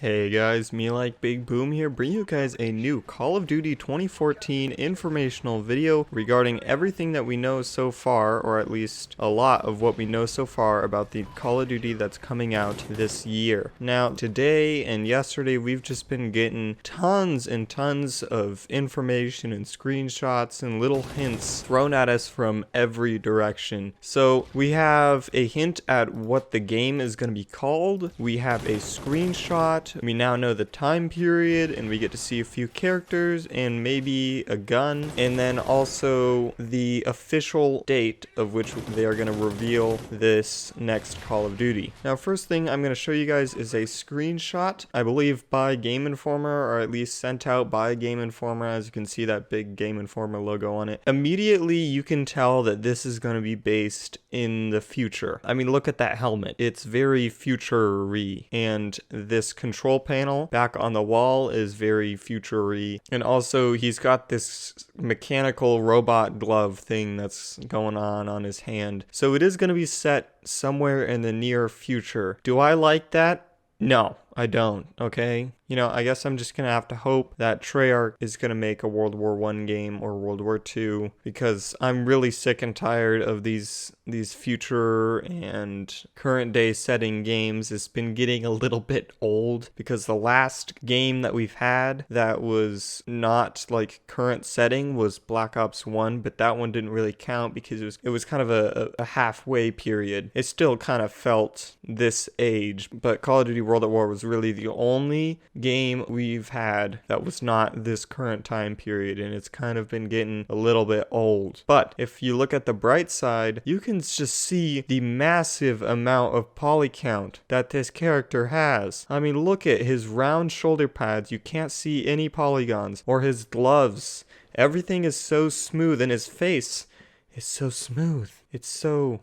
Hey guys, MeLikeBigBoom here, bringing you guys a new Call of Duty 2014 informational video regarding everything that we know so far, or at least a lot of what we know so far about the Call of Duty that's coming out this year. Now, today and yesterday, we've just been getting tons and tons of information and screenshots and little hints thrown at us from every direction. So, we have a hint at what the game is going to be called, we have a screenshot. We now know the time period, and we get to see a few characters and maybe a gun, and then also the official date of which they are going to reveal this next Call of Duty. Now, first thing I'm going to show you guys is a screenshot, I believe by Game Informer, or at least sent out by Game Informer. As you can see, that big Game Informer logo on it. Immediately, you can tell that this is going to be based in the future. I mean, look at that helmet. It's very future-y, and this control panel back on the wall is very future-y, and also he's got this mechanical robot glove thing that's going on his hand. So it is going to be set somewhere in the near future. Do I like that? No, I don't, okay? You know, I guess I'm just going to have to hope that Treyarch is going to make a World War I game or World War II, because I'm really sick and tired of these future and current day setting games. It's been getting a little bit old, because the last game that we've had that was not like current setting was Black Ops 1, but that one didn't really count because it was kind of a halfway period. It still kind of felt this age, but Call of Duty World at War was really the only game we've had that was not this current time period, and it's kind of been getting a little bit old. But if you look at the bright side, you can just see the massive amount of poly count that this character has. I mean, look at his round shoulder pads. You can't see any polygons, or his gloves. Everything is so smooth, and his face is so smooth. It's so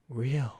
real.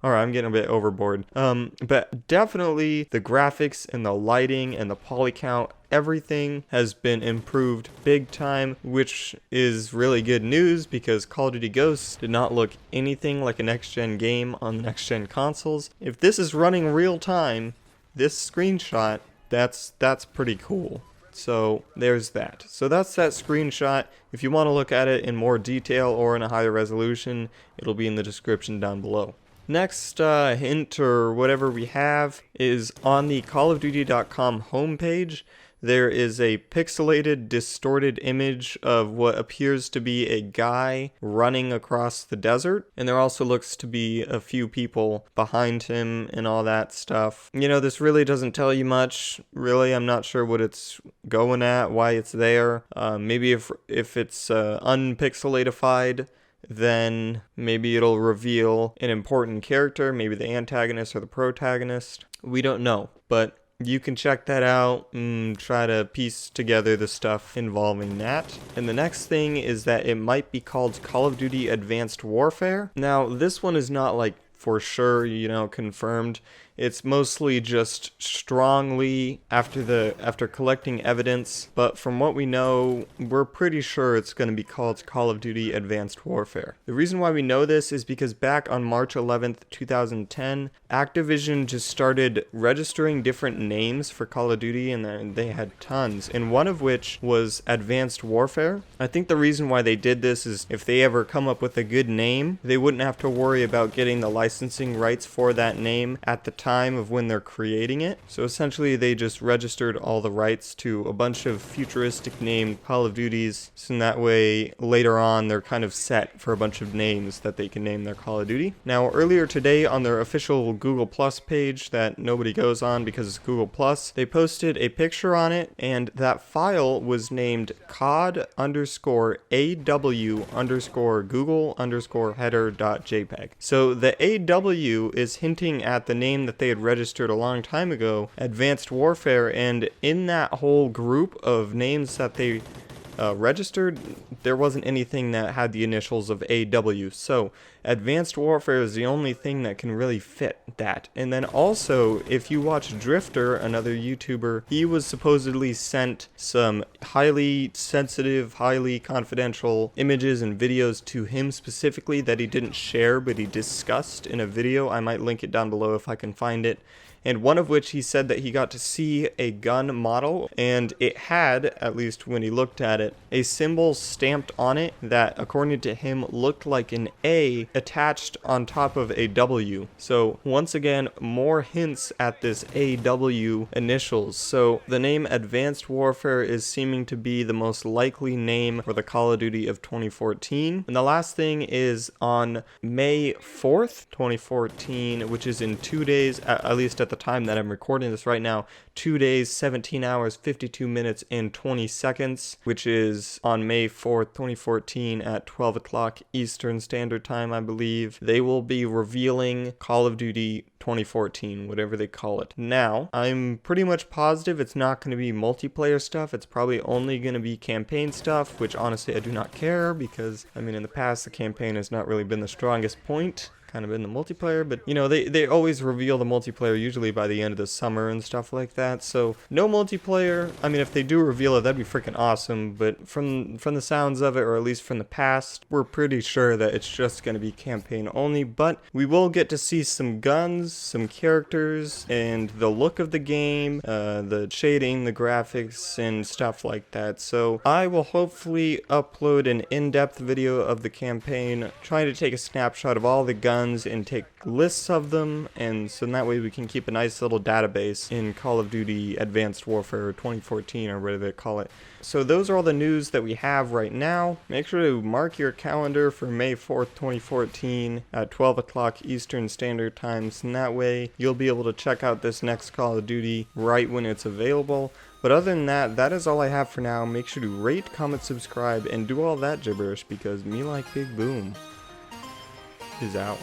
Alright, I'm getting a bit overboard. But definitely the graphics and the lighting and the poly count, everything has been improved big time, which is really good news because Call of Duty Ghosts did not look anything like a next-gen game on the next-gen consoles. If this is running real time, this screenshot, that's pretty cool. So there's that. So that's that screenshot. If you want to look at it in more detail or in a higher resolution, it'll be in the description down below. Next hint or whatever we have is on the callofduty.com homepage. There is a pixelated, distorted image of what appears to be a guy running across the desert. And there also looks to be a few people behind him and all that stuff. You know, this really doesn't tell you much. Really, I'm not sure what it's going at, why it's there. Maybe if it's unpixelatified, then maybe it'll reveal an important character, maybe the antagonist or the protagonist. We don't know, but you can check that out and try to piece together the stuff involving that. And the next thing is that it might be called Call of Duty Advanced Warfare. Now, this one is not like for sure, you know, confirmed. It's mostly just strongly after collecting evidence, but from what we know, we're pretty sure it's going to be called Call of Duty Advanced Warfare. The reason why we know this is because back on March 11th, 2010, Activision just started registering different names for Call of Duty, and they had tons, and one of which was Advanced Warfare. I think the reason why they did this is if they ever come up with a good name, they wouldn't have to worry about getting the licensing rights for that name at the time of when they're creating it. So essentially they just registered all the rights to a bunch of futuristic named Call of Duties, so in that way later on they're kind of set for a bunch of names that they can name their Call of Duty. Now, earlier today on their official Google Plus page that nobody goes on because it's Google Plus, they posted a picture on it, and that file was named cod_aw_google_header.jpg. So the AW is hinting at the name that they had registered a long time ago, Advanced Warfare, and in that whole group of names that they registered, there wasn't anything that had the initials of AW. So Advanced Warfare is the only thing that can really fit that. And then also, if you watch Drifter, another YouTuber, he was supposedly sent some highly sensitive, highly confidential images and videos to him specifically that he didn't share, but he discussed in a video. I might link it down below if I can find it. And one of which he said that he got to see a gun model, and it had, at least when he looked at it, a symbol stamped on it that, according to him, looked like an A attached on top of a W. So once again, more hints at this AW initials. So the name Advanced Warfare is seeming to be the most likely name for the Call of Duty of 2014. And the last thing is on May 4th, 2014, which is in 2 days, at least at the time that I'm recording this right now, 2 days, 17 hours, 52 minutes, and 20 seconds, which is on May 4th, 2014 at 12 o'clock Eastern Standard Time, I believe. They will be revealing Call of Duty 2014, whatever they call it. Now, I'm pretty much positive it's not going to be multiplayer stuff. It's probably only going to be campaign stuff, which honestly I do not care because, I mean, in the past the campaign has not really been the strongest point. Kind of in the multiplayer, but you know, they always reveal the multiplayer usually by the end of the summer and stuff like that. So no multiplayer. I mean, if they do reveal it, that'd be freaking awesome, but from the sounds of it, or at least from the past, we're pretty sure that it's just going to be campaign only. But we will get to see some guns, some characters, and the look of the game, the shading, the graphics, and stuff like that. So I will hopefully upload an in-depth video of the campaign, trying to take a snapshot of all the guns and take lists of them, and so that way we can keep a nice little database in Call of Duty Advanced Warfare 2014, or whatever they call it. So those are all the news that we have right now. Make sure to mark your calendar for May 4th, 2014 at 12 o'clock Eastern Standard Time, and that way you'll be able to check out this next Call of Duty right when it's available. But other than that, that is all I have for now. Make sure to rate, comment, subscribe, and do all that gibberish, because MeLikeBigBoom is out.